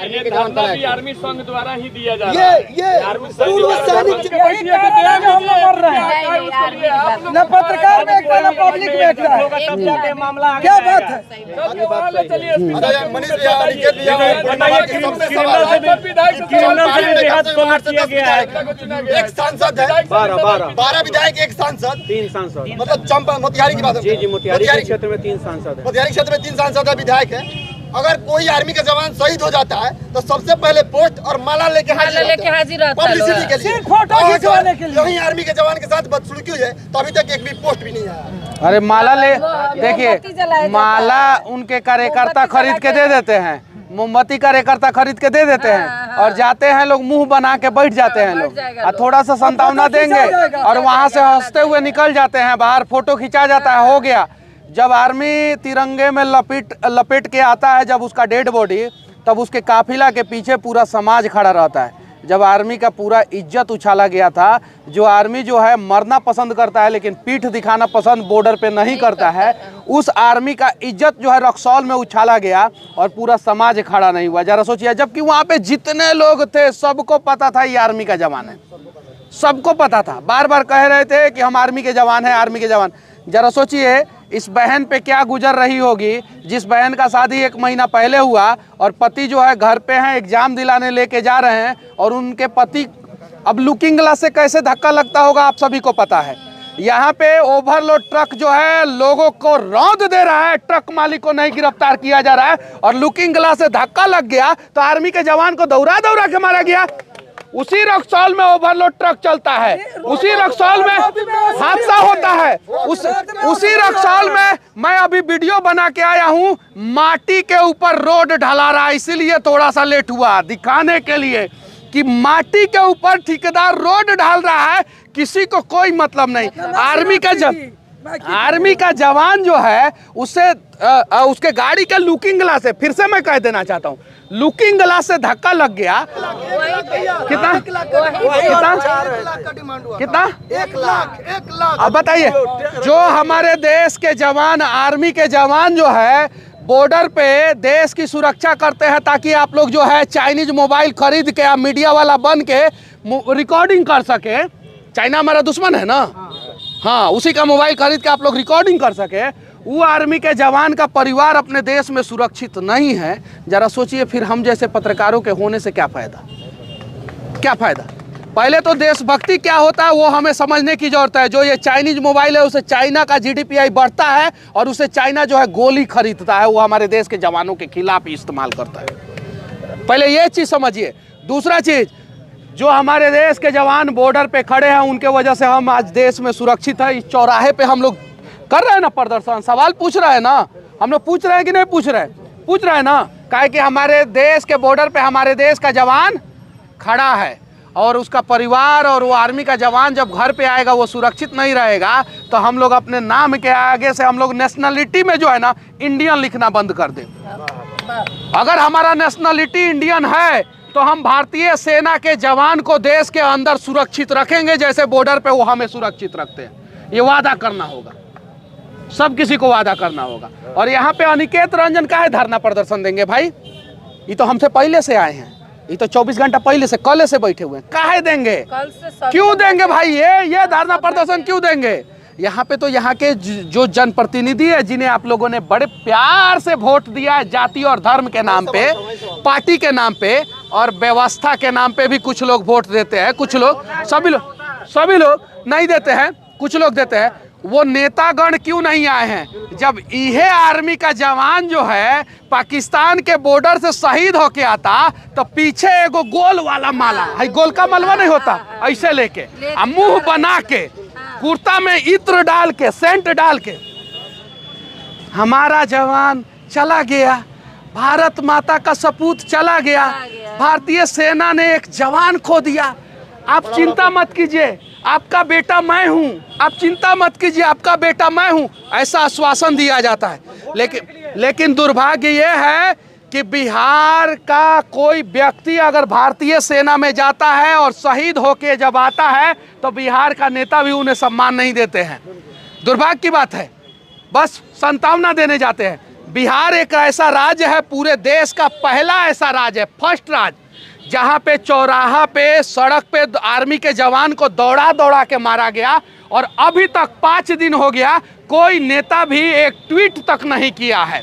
Army के जवान पढ़ाए। आर्मी संघ द्वारा ही दिया जा रहा ये है। पूर्व सैनिक न पत्रकार में एक न पब्लिक में एक क्या बात है? मनीष भैया, निकेत भैया, एक सांसद है, 12 विधायक, एक सांसद, 3 सांसद, मतलब चंपा मोतिहारी की बात है। जी मोतिहारी क्षेत्र में 3 सांसद है। मोतिहारी क्षेत्र में 3 सांसद है, विधायक है। अगर कोई आर्मी का जवान शहीद हो जाता है तो सबसे पहले पोस्ट और माला लेके हाजिर रहता है पब्लिसिटी के लिए, फोटो खिंचवाने के लिए। यही आर्मी के जवान के साथ बदसलूकी हुई है तो अभी तक एक भी पोस्ट भी नहीं आया। अरे माला ले, देखिए माला उनके कार्यकर्ता खरीद के दे देते हैं, मोमबत्ती कार्यकर्ता खरीद के दे देते हैं और जाते हैं लोग, मुंह बना के बैठ जाते हैं लोग और थोड़ा सा संतावना देंगे और वहां से हंसते हुए निकल जाते हैं बाहर, फोटो खिंचा जाता है, हो गया। जब आर्मी तिरंगे में लपेट के आता है, जब उसका डेड बॉडी, तब उसके काफिला के पीछे पूरा समाज खड़ा रहता है। जब आर्मी का पूरा इज्जत उछाला गया था, जो आर्मी जो है मरना पसंद करता है लेकिन पीठ दिखाना पसंद बॉर्डर पे नहीं करता है, उस आर्मी का इज्जत जो है रक्सौल में उछाला गया और पूरा समाज खड़ा नहीं हुआ। जरा सोचिए, जबकि वहाँ पे जितने लोग थे सबको पता था ये आर्मी का जवान है, सबको पता था, बार बार कह रहे थे कि हम आर्मी के जवान हैं, आर्मी के जवान। जरा सोचिए इस बहन पे क्या गुजर रही होगी, जिस बहन का शादी 1 महीना पहले हुआ और पति जो है घर पे हैं, एग्जाम दिलाने लेके जा रहे हैं और उनके पति, अब लुकिंग ग्लास से कैसे धक्का लगता होगा आप सभी को पता है। यहाँ पे ओवरलोड ट्रक जो है लोगों को रौंद दे रहा है, ट्रक मालिक को नहीं गिरफ्तार किया जा रहा है और लुकिंग ग्लास से धक्का लग गया तो आर्मी के जवान को दौड़ा दौड़ा के मारा गया। उसी रक्सौल में ओवरलोड ट्रक चलता है, उसी रक्सौल में हादसा होता है, उसी रक्सौल में मैं अभी वीडियो बना के आया हूँ, माटी के ऊपर रोड ढला रहा है, इसीलिए थोड़ा सा लेट हुआ, दिखाने के लिए कि माटी के ऊपर ठेकेदार रोड ढाल रहा है, किसी को कोई मतलब नहीं। आर्मी का जवान जो है उससे उसके गाड़ी के लुकिंग ग्लास से, फिर से मैं कह देना चाहता हूँ, लुकिंग ग्लास से धक्का लग गया। कितना 1 लाख। अब बताइए, जो हमारे देश के जवान, आर्मी के जवान जो है बॉर्डर पे देश की सुरक्षा करते हैं ताकि आप लोग जो है चाइनीज मोबाइल खरीद के आप मीडिया वाला बन के रिकॉर्डिंग कर सके। चाइना हमारा दुश्मन है ना, हाँ, उसी का मोबाइल खरीद के आप लोग रिकॉर्डिंग कर सके। वो आर्मी के जवान का परिवार अपने देश में सुरक्षित नहीं है। जरा सोचिए फिर हम जैसे पत्रकारों के होने से क्या फायदा, क्या फायदा। पहले तो देशभक्ति क्या होता है वो हमें समझने की जरूरत है। जो ये चाइनीज मोबाइल है उसे चाइना का GDPI बढ़ता है और उसे चाइना जो है गोली खरीदता है, वो हमारे देश के जवानों के खिलाफ इस्तेमाल करता है। पहले ये चीज़ समझिए। दूसरा चीज़, जो हमारे देश के जवान बॉर्डर पे खड़े हैं उनके वजह से हम आज देश में सुरक्षित है। इस चौराहे पे हम लोग कर रहे हैं ना प्रदर्शन, सवाल पूछ रहे हैं ना, हम लोग पूछ रहे हैं कि नहीं पूछ रहे हैं, पूछ रहे हैं ना, काहे कि हमारे देश के बॉर्डर पे हमारे देश का जवान खड़ा है और उसका परिवार और वो आर्मी का जवान जब घर पे आएगा वो सुरक्षित नहीं रहेगा तो हम लोग अपने नाम के आगे से हम लोग नेशनलिटी में जो है ना इंडियन लिखना बंद कर दें। अगर हमारा नेशनलिटी इंडियन है तो हम भारतीय सेना के जवान को देश के अंदर सुरक्षित रखेंगे जैसे बॉर्डर पे वो हमें सुरक्षित रखते हैं। ये वादा करना होगा, सब किसी को वादा करना होगा। और यहाँ पे अनिकेत रंजन का है धरना प्रदर्शन देंगे भाई, ये तो हमसे पहले से आए हैं, ये तो 24 घंटा पहले से कल से बैठे हुए हैं, काहे देंगे, क्यों देंगे भाई, ये धरना प्रदर्शन क्यों देंगे। यहाँ पे तो यहाँ के जो जनप्रतिनिधि है जिन्हें आप लोगों ने बड़े प्यार से वोट दिया है, जाति और धर्म के नाम पे, पार्टी के नाम पे और व्यवस्था के नाम पे भी कुछ लोग वोट देते हैं, कुछ लोग, सभी लोग नहीं देते हैं, कुछ लोग देते हैं। वो नेतागण क्यों नहीं आए हैं। जब यह आर्मी का जवान जो है पाकिस्तान के बॉर्डर से शहीद होके आता तो पीछे एगो गोल वाला माला है, गोल का मलवा नहीं होता, ऐसे लेके मुंह बना के कुर्ता में इत्र डाल के सेंट डाल के हमारा जवान चला गया, भारत माता का सपूत चला गया, भारतीय सेना ने एक जवान खो दिया। आप चिंता मत कीजिए, आपका बेटा मैं हूं, आप चिंता मत कीजिए, आपका बेटा मैं हूं, ऐसा आश्वासन दिया जाता है। लेकिन दुर्भाग्य यह है कि बिहार का कोई व्यक्ति अगर भारतीय सेना में जाता है और शहीद होके जब आता है तो बिहार का नेता भी उन्हें सम्मान नहीं देते हैं। दुर्भाग्य की बात है, बस संतावना देने जाते हैं। बिहार एक ऐसा राज्य है, पूरे देश का पहला ऐसा राज्य है, फर्स्ट राज्य, जहां पे चौराहा पे, सड़क पे आर्मी के जवान को दौड़ा दौड़ा के मारा गया और अभी तक 5 दिन हो गया कोई नेता भी एक ट्वीट तक नहीं किया है।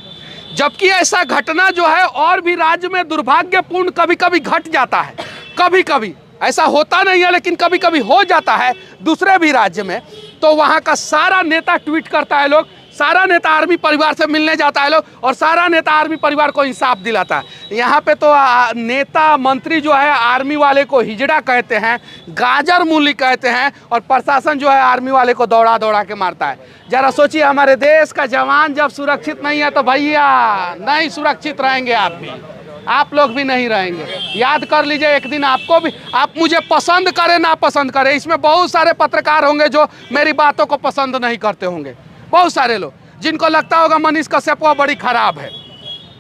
जबकि ऐसा घटना जो है और भी राज्य में दुर्भाग्यपूर्ण कभी कभी घट जाता है, कभी कभी ऐसा होता नहीं है लेकिन कभी कभी हो जाता है दूसरे भी राज्य में। तो वहाँ का सारा नेता ट्वीट करता है, लोग सारा नेता आर्मी परिवार से मिलने जाता है लोग, और सारा नेता आर्मी परिवार को इंसाफ दिलाता है। यहाँ पे तो नेता मंत्री जो है आर्मी वाले को हिजड़ा कहते हैं, गाजर मूली कहते हैं, और प्रशासन जो है आर्मी वाले को दौड़ा दौड़ा के मारता है। जरा सोचिए, हमारे देश का जवान जब सुरक्षित नहीं है तो भैया नहीं सुरक्षित रहेंगे, आप लोग भी नहीं रहेंगे। याद कर लीजिए, एक दिन आपको भी, आप मुझे पसंद करें ना पसंद करें, इसमें बहुत सारे पत्रकार होंगे जो मेरी बातों को पसंद नहीं करते होंगे, बहुत सारे लोग जिनको लगता होगा मनीष कश्यप बड़ी खराब है।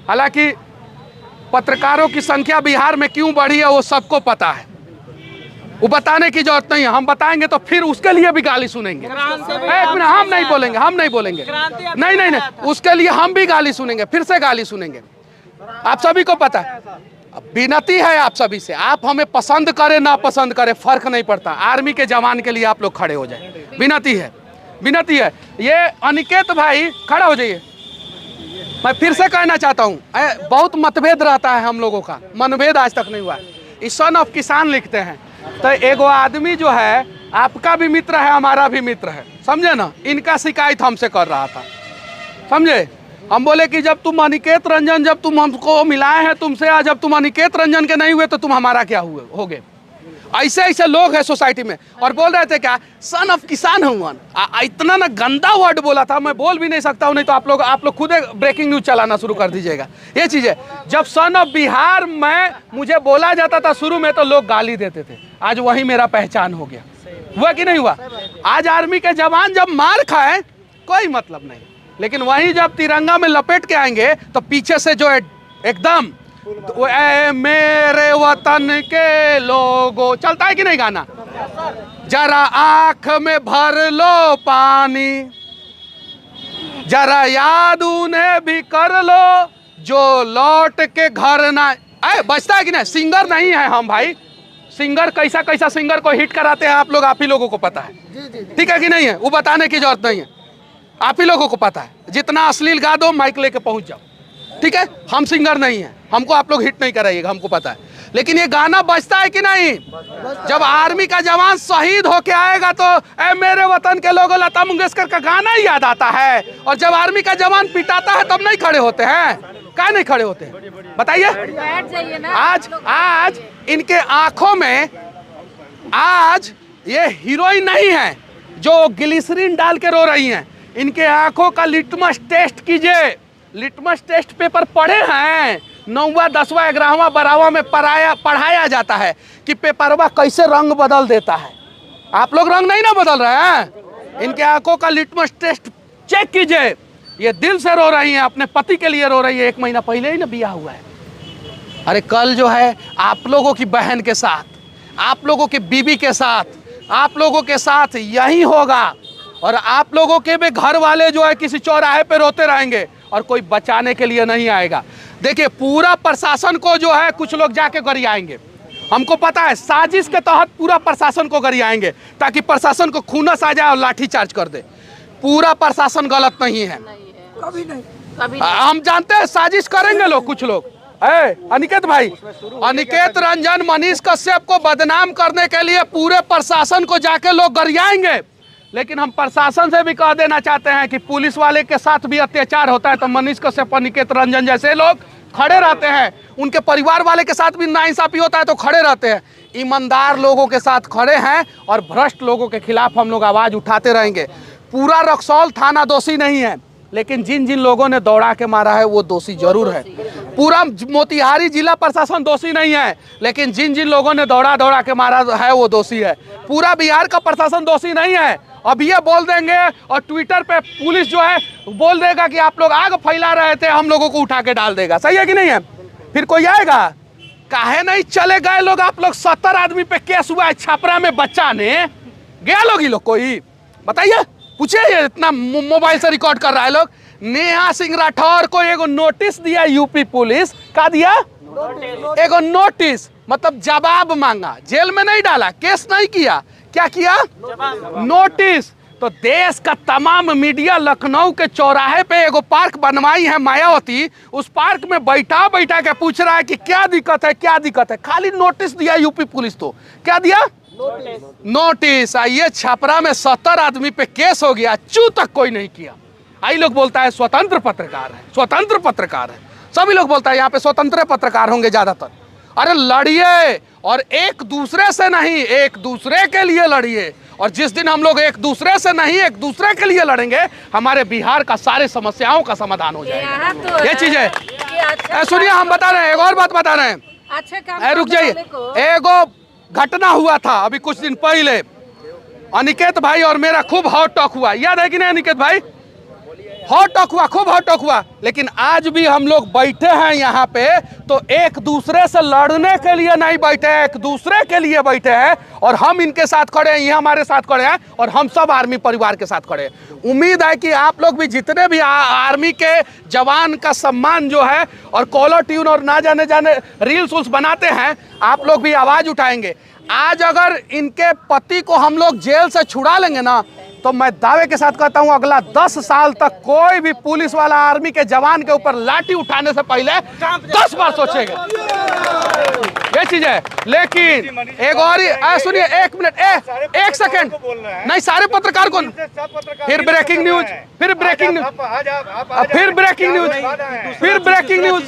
हालांकि पत्रकारों की संख्या बिहार में क्यों बढ़ी है वो सबको पता है, वो बताने की जरूरत नहीं है। हम बताएंगे तो फिर उसके लिए भी गाली सुनेंगे। एक मिनट, हम नहीं बोलेंगे, हम नहीं बोलेंगे, नहीं, उसके लिए हम भी गाली सुनेंगे, फिर से गाली सुनेंगे। आप सभी को पता है, विनती है आप सभी से, आप हमें पसंद करें ना पसंद करें फर्क नहीं पड़ता, आर्मी के जवान के लिए आप लोग खड़े हो जाए, विनती है, विनती है। ये अनिकेत भाई खड़ा हो जाइए। मैं फिर से कहना चाहता हूँ, बहुत मतभेद रहता है हम लोगों का, मनभेद आज तक नहीं हुआ है। इस सन ऑफ किसान लिखते हैं, तो एगो आदमी जो है आपका भी मित्र है हमारा भी मित्र है, समझे ना, इनका शिकायत हमसे कर रहा था, समझे। हम बोले कि जब तुम अनिकेत रंजन, जब तुम हमको मिलाए हैं तुमसे, जब तुम अनिकेत रंजन के नहीं हुए तो तुम हमारा क्या हुए होगे। ऐसे ऐसे लोग हैं सोसाइटी में, और बोल रहे थे क्या सन ऑफ किसान हूँ। इतना ना गंदा वर्ड बोला था, मैं बोल भी नहीं सकता हूँ, नहीं तो आप लोग खुद ब्रेकिंग न्यूज चलाना शुरू कर दीजिएगा। ये चीज़ है, जब सन ऑफ बिहार में मुझे बोला जाता था शुरू में तो लोग गाली देते थे, आज वही मेरा पहचान हो गया। हुआ कि नहीं हुआ? आज आर्मी के जवान जब मार खाए कोई मतलब नहीं, लेकिन वहीं जब तिरंगा में लपेट के आएंगे तो पीछे से जो है एकदम ए मेरे वतन के लोगों, चलता है कि नहीं गाना, जरा आंख में भर लो पानी, जरा याद उन्हें भी कर लो जो लौट के घर ना बचता है कि नहीं। सिंगर नहीं है हम भाई, सिंगर कैसा कैसा सिंगर को हिट कराते हैं आप ही लोगों को पता है, ठीक है कि नहीं है, वो बताने की जरूरत नहीं है, आप ही लोगों को पता है। जितना अश्लील गा दो माइक लेके पहुंच जाओ, ठीक है। हम सिंगर नहीं है, हमको आप लोग हिट नहीं कराइएगा, हमको पता है। लेकिन ये गाना बजता है कि नहीं? जब आर्मी का जवान शहीद होके आएगा तो ए मेरे वतन के लोगों, लता मंगेशकर का गाना ही याद आता है, और जब आर्मी का जवान पिटाता है तब नहीं खड़े होते हैं। क्या नहीं खड़े होते हैं बताइए। आज इनके आंखों में, आज ये हीरोइन नहीं है जो ग्लिसरीन डाल के रो रही हैं, इनके आंखों का लिटमस टेस्ट कीजिए। लिटमस टेस्ट पेपर पढ़े हैं, 9वां 10वां 11वां 12वां में पढ़ाया जाता है कि पेपरवा कैसे रंग बदल देता है। आप लोग रंग नहीं ना बदल रहे हैं, इनके आंखों का लिटमस टेस्ट चेक कीजिए। ये दिल से रो रही हैं, अपने पति के लिए रो रही है, 1 महीना पहले ही ना बियाह हुआ है। अरे कल जो है आप लोगों की बहन के साथ, आप लोगों की बीवी के साथ, आप लोगों के साथ यही होगा, और आप लोगों के भी घर वाले जो है किसी चौराहे पे रोते रहेंगे और कोई बचाने के लिए नहीं आएगा। देखिए, पूरा प्रशासन को जो है कुछ लोग जाके गरियाएंगे, हमको पता है, साजिश के तहत पूरा प्रशासन को गरियाएंगे ताकि प्रशासन को खूनस आ जाए और लाठी चार्ज कर दे। पूरा प्रशासन गलत नहीं है, कभी नहीं। हम जानते हैं साजिश करेंगे लोग, कुछ लोग। अनिकेत भाई, अनिकेत रंजन, मनीष कश्यप को बदनाम करने के लिए पूरे प्रशासन को जाके लोग गरियाएंगे। लेकिन हम प्रशासन से भी कह देना चाहते हैं कि पुलिस वाले के साथ भी अत्याचार होता है तो मनीष कश्यप, अनिकेत रंजन जैसे लोग खड़े रहते हैं, उनके परिवार वाले के साथ भी नाइंसाफी होता है तो खड़े रहते हैं। ईमानदार लोगों के साथ खड़े हैं और भ्रष्ट लोगों के खिलाफ हम लोग आवाज़ उठाते रहेंगे। पूरा रक्सौल थाना दोषी नहीं है, लेकिन जिन जिन लोगों ने दौड़ा के मारा है वो दोषी जरूर है। पूरा मोतिहारी जिला प्रशासन दोषी नहीं है, लेकिन जिन जिन लोगों ने दौड़ा के मारा है वो दोषी है। पूरा बिहार का प्रशासन दोषी नहीं है। अब ये बोल देंगे और ट्विटर पे पुलिस जो है बोल देगा कि आप लोग आग फैला रहे थे, हम लोगों को उठा के डाल देगा। सही है कि नहीं है? फिर कोई आएगा? काहे नहीं चले गए लोग? आप लोग 70 आदमी पे केस हुआ है छपरा में, बच्चा ने गया लोग, ही लोग कोई बताइए, पूछिए, ये इतना मोबाइल से रिकॉर्ड कर रहा है लोग, नेहा सिंह राठौर को एगो नोटिस दिया यूपी पुलिस, का दिया? एगो नोटिस, मतलब जवाब मांगा, जेल में नहीं डाला, केस नहीं किया, क्या किया? नोटिस। तो देश का तमाम मीडिया लखनऊ के चौराहे पे एगो पार्क बनवाई है मायावती, उस पार्क में बैठा बैठा के पूछ रहा है कि क्या दिक्कत है, क्या दिक्कत है। खाली नोटिस दिया यूपी पुलिस। तो क्या दिया? नोटिस। ये छपरा में 70 आदमी पे केस हो गया, चू तक कोई नहीं किया। आई लोग बोलता है स्वतंत्र पत्रकार है, स्वतंत्र पत्रकार है, सभी लोग बोलता है यहाँ पे स्वतंत्र पत्रकार होंगे ज्यादातर। अरे लड़िए, और एक दूसरे से नहीं, एक दूसरे के लिए लड़िए। और जिस दिन हम लोग एक दूसरे से नहीं, एक दूसरे के लिए लड़ेंगे, हमारे बिहार का सारे समस्याओं का समाधान हो जाएगा। तो ये चीज है। सुनिए, हम बता रहे हैं, एक और बात बता रहे हैं। अच्छा, रुक जाइए। एगो घटना हुआ था अभी कुछ दिन पहले, अनिकेत भाई और मेरा खूब हॉट टॉक हुआ, याद है कि नहीं अनिकेत भाई? हॉट टॉक हुआ, खूब हॉट टॉक हुआ। लेकिन आज भी हम लोग बैठे हैं यहाँ पे तो एक दूसरे से लड़ने के लिए नहीं बैठे हैं, एक दूसरे के लिए बैठे हैं। और हम इनके साथ खड़े हैं, ये हमारे साथ खड़े हैं, और हम सब आर्मी परिवार के साथ खड़े हैं। उम्मीद है कि आप लोग भी जितने भी आर्मी के जवान का सम्मान जो है, और कॉलर ट्यून और ना जाने जाने रील्स उल्स बनाते हैं, आप लोग भी आवाज उठाएंगे। आज अगर इनके पति को हम लोग जेल से छुड़ा लेंगे ना, तो मैं दावे के साथ कहता हूं अगला 10 साल तक कोई भी पुलिस वाला आर्मी के जवान के ऊपर लाठी उठाने से पहले 10 बार सोचेगा। ये चीज है। लेकिन एक और ही सुनिए, 1 मिनट, 1 सेकंड नहीं, सारे पत्रकार को फिर ब्रेकिंग न्यूज, फिर ब्रेकिंग न्यूज, फिर ब्रेकिंग न्यूज, फिर ब्रेकिंग न्यूज।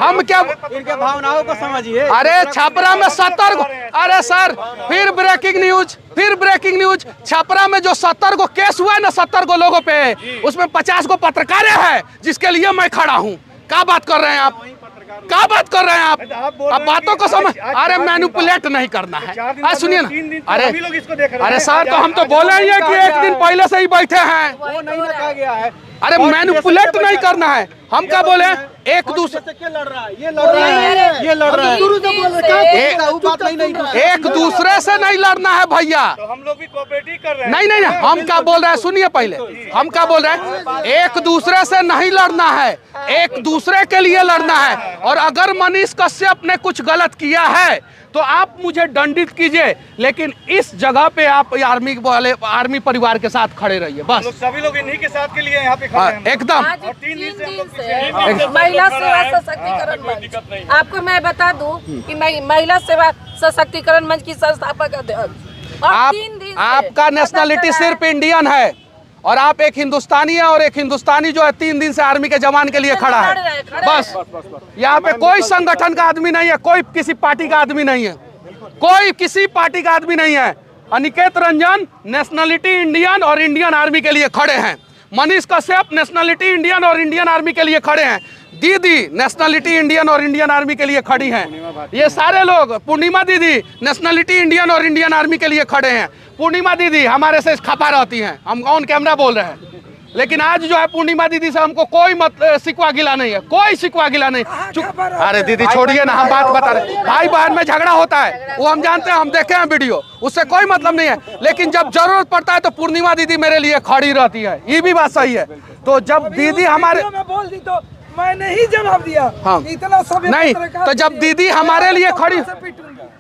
हम क्या, इनके भावनाओं को समझिए। अरे छपरा में 70 को, अरे सर फिर ब्रेकिंग न्यूज, फिर ब्रेकिंग न्यूज। छपरा में जो 70 को केस हुआ है ना, 70 को लोगों पे, उसमें 50 को पत्रकार है, जिसके लिए मैं खड़ा हूँ। क्या बात कर रहे हैं आप? क्या बात कर रहे हैं आप? अब बातों को समझ, अरे मैनिपुलेट नहीं करना है। सुनिए ना, अरे सर, तो हम तो बोले ही है कि एक दिन पहले से ही बैठे हैं। वो नहीं कहा गया है। अरे मैनिपुलेट नहीं करना है। हम क्या बोले? एक दूसरे से क्या लड़ रहा है? ये लड़ रहा है, ये लड़ रहा है। एक दूसरे से नहीं लड़ना है भैया। तो हम लोग भी कोऑपरेटिव कर रहे हैं। नहीं नहीं नहीं, हम क्या बोल रहे हैं? सुनिए पहले, हम क्या बोल रहे हैं? एक दूसरे से नहीं लड़ना है, एक दूसरे के लिए लड़ना है। और अगर मनीष कश्यप ने कुछ गलत किया है तो आप मुझे दंडित कीजिए, लेकिन इस जगह पे आप आर्मी वाले, आर्मी परिवार के साथ खड़े रहिए बस। सभी लोग इन्हीं के साथ के लिए यहाँ पे खड़े हैं। एकदम। और 3 दिन से हम लोग महिला सेवा सशक्तिकरण मंच, आपको मैं बता दूं कि महिला सेवा सशक्तिकरण मंच की संस्थापक अध्यक्ष। आपका नेशनलिटी सिर्फ इंडियन है, और आप एक हिंदुस्तानी है, और एक हिंदुस्तानी जो है 3 दिन से आर्मी के जवान के लिए खड़ा है बस। यहाँ पे कोई संगठन का आदमी नहीं है, कोई किसी पार्टी का आदमी नहीं है, कोई किसी पार्टी का आदमी नहीं है। अनिकेत रंजन नेशनलिटी इंडियन और इंडियन आर्मी के लिए खड़े हैं। मनीष कश्यप नेशनलिटी इंडियन और इंडियन आर्मी के लिए खड़े हैं। दीदी नेशनलिटी इंडियन और इंडियन आर्मी के लिए खड़ी हैं। ये सारे लोग, पूर्णिमा दीदी नेशनलिटी इंडियन और इंडियन आर्मी के लिए खड़े हैं। पूर्णिमा दीदी हमारे से खपा रहती हैं, हम ऑन कैमरा बोल रहे हैं। लेकिन आज जो है पूर्णिमा दीदी से हमको कोई शिकवा गिला नहीं है, कोई शिकवा गिला नहीं। अरे दीदी छोड़िए ना, हम बात बता रहे हैं। भाई बहन में झगड़ा होता है, वो हम जानते हैं, हम देखे हैं वीडियो, उससे कोई मतलब नहीं है। लेकिन जब जरूरत पड़ता है तो पूर्णिमा दीदी मेरे लिए खड़ी रहती है, ये भी बात सही है। तो जब दीदी हमारे, बोल दी तो मैंने ही जवाब दिया। हाँ इतना सब नहीं, तो जब दीदी हमारे लिए खड़ी,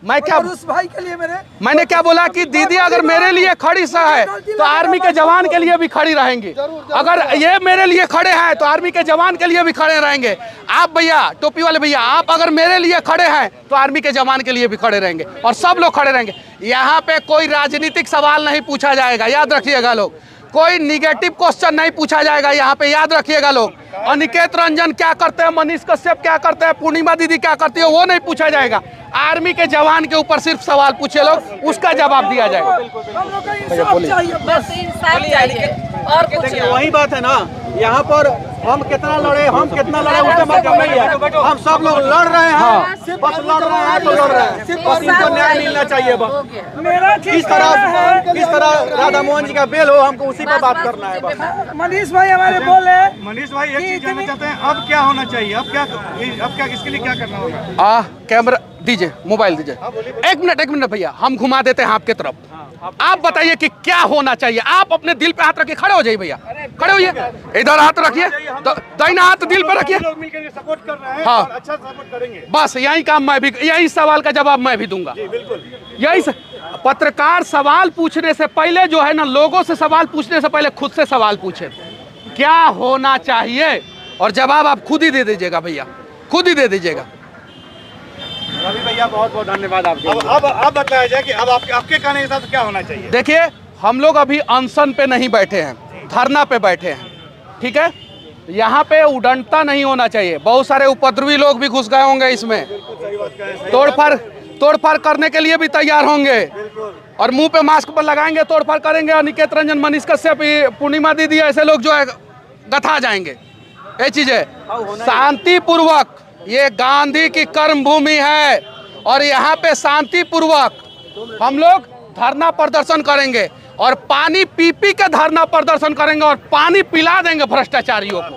मैं क्या, उस भाई के लिए मैंने क्या बोला कि दीदी अगर मेरे लिए खड़ी सा है तो आर्मी के जवान के लिए भी खड़ी रहेंगी। अगर ये मेरे लिए खड़े हैं तो आर्मी के जवान के लिए भी खड़े रहेंगे। आप भैया, टोपी वाले भैया, आप अगर मेरे लिए खड़े हैं तो आर्मी के जवान के लिए भी खड़े रहेंगे, और सब लोग खड़े रहेंगे। यहाँ पे कोई राजनीतिक सवाल नहीं पूछा जाएगा, याद रखिएगा लोग। कोई निगेटिव क्वेश्चन नहीं पूछा जाएगा यहाँ पे, याद रखिएगा लोग। अनिकेत रंजन क्या करते हैं, मनीष कश्यप क्या करते हैं, पूर्णिमा दीदी क्या करती है, वो नहीं पूछा जाएगा। आर्मी के जवान के ऊपर सिर्फ सवाल पूछे लोग, उसका जवाब दिया जाएगा। बस इंसाफ चाहिए और कुछ नहीं। वही बात है ना, यहाँ पर हम कितना लड़े, हम कितना लड़े उसका मतलब नहीं है। हम सब लोग लड़ रहे हैं, बस लड़ रहे हैं तो लड़ रहे हैं, बस इनको न्याय मिलना चाहिए। बस किस तरह राधा मोहन जी का बेल हो, हमको उसी पर बात करना है बस। मनीष भाई हमारे बोले, मनीष भाई एक चीज जानना चाहते हैं, अब क्या होना चाहिए, अब क्या इसके लिए क्या करना होगा? कैमरा दीजिए, मोबाइल दीजिए। एक मिनट भैया, हम घुमा देते हैं आपके तरफ। आप बताइए कि क्या होना चाहिए। आप अपने दिल पे हाथ रखिए, खड़े हो जाइए भैया, खड़े होइए, इधर हाथ रखिए, दाहिना हाथ दिल पे रखिए। लोग मिलकर सपोर्ट कर रहे हैं हाँ। और अच्छा सपोर्ट करेंगे। बस यही काम मैं भी, यही सवाल का जवाब मैं भी दूंगा। यही पत्रकार सवाल पूछने से पहले जो है ना, लोगों से सवाल पूछने से पहले खुद से सवाल पूछे, क्या होना चाहिए, और जवाब आप खुद ही दे दीजिएगा भैया, खुद ही दे दीजिएगा। रवि भैया बहुत बहुत धन्यवाद आपको। अब बताया जाए कि अब आपके कहने के साथ क्या होना चाहिए। देखिए, हम लोग अभी अनशन पे नहीं बैठे हैं, धरना पे बैठे हैं, ठीक है। यहाँ पे उड़नता नहीं होना चाहिए। बहुत सारे उपद्रवी लोग भी घुस गए होंगे इसमें, तोड़फाड़ करने के लिए भी तैयार होंगे, और मुंह पे मास्क पर लगाएंगे, तोड़फाड़ करेंगे। अनिकेत रंजन, मनीष कश्यप, पूर्णिमा दीदी, ऐसे लोग जो है गथा जाएंगे। ये चीजें शांतिपूर्वक, ये गांधी की कर्म भूमि है, और यहाँ पे शांतिपूर्वक हम लोग धरना प्रदर्शन करेंगे, और पानी पी पी के धरना प्रदर्शन करेंगे, और पानी पिला देंगे भ्रष्टाचारियों को।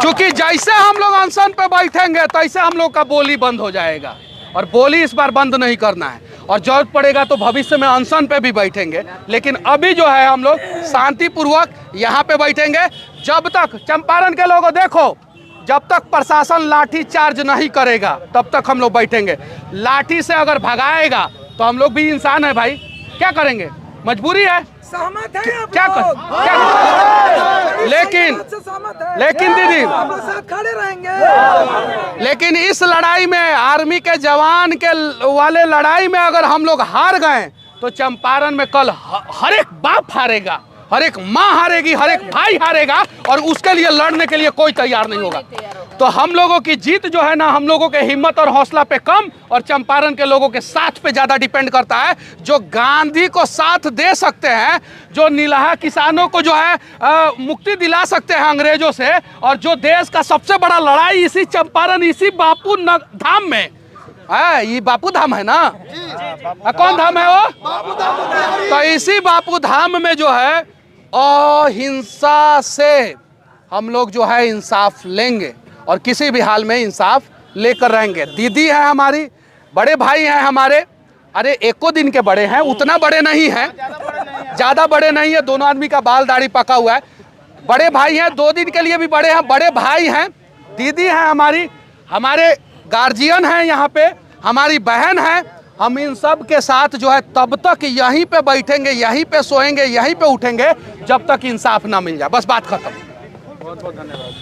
क्योंकि जैसे हम लोग अनशन पे बैठेंगे तैसे हम लोग का बोली बंद हो जाएगा, और बोली इस बार बंद नहीं करना है, और जरूरत पड़ेगा तो भविष्य में अनशन पे भी बैठेंगे। लेकिन अभी जो है हम लोग शांतिपूर्वक यहाँ पे बैठेंगे, जब तक चंपारण के लोगों देखो, जब तक प्रशासन लाठी चार्ज नहीं करेगा तब तक हम लोग बैठेंगे। लाठी से अगर भगाएगा तो हम लोग भी इंसान है भाई, क्या करेंगे, मजबूरी है। सहमत है आप क्या लोग? लेकिन दीदी, खड़े रहेंगे। लेकिन इस लड़ाई में, आर्मी के जवान के वाले लड़ाई में अगर हम लोग हार गए तो चंपारण में कल हर एक बाप हारेगा, हर एक माँ हारेगी, हर एक भाई हारेगा, और उसके लिए लड़ने के लिए कोई तैयार नहीं होगा। तो हम लोगों की जीत जो है ना, हम लोगों के हिम्मत और हौसला पे कम, और चंपारण के लोगों के साथ पे ज्यादा डिपेंड करता है, जो गांधी को साथ दे सकते हैं, जो निलाहा किसानों को जो है मुक्ति दिला सकते हैं अंग्रेजों से, और जो देश का सबसे बड़ा लड़ाई इसी चंपारण, इसी बापू धाम में है। ये बापू धाम है ना, कौन धाम है वो? तो इसी बापू धाम में जो है अहिंसा से हम लोग जो है इंसाफ लेंगे, और किसी भी हाल में इंसाफ लेकर रहेंगे। दीदी है हमारी, बड़े भाई हैं हमारे, अरे एको दिन के बड़े हैं, उतना बड़े नहीं हैं, ज़्यादा बड़े नहीं है, दोनों आदमी का बाल दाढ़ी पका हुआ है, बड़े भाई हैं, 2 दिन के लिए भी बड़े हैं, बड़े भाई हैं। दीदी हैं हमारी, हमारे गार्जियन हैं, यहाँ पे हमारी बहन है। हम इन सब के साथ जो है तब तक यहीं पे बैठेंगे, यहीं पे सोएंगे, यहीं पे उठेंगे, जब तक इंसाफ ना मिल जाए। बस बात खत्म। बहुत बहुत धन्यवाद।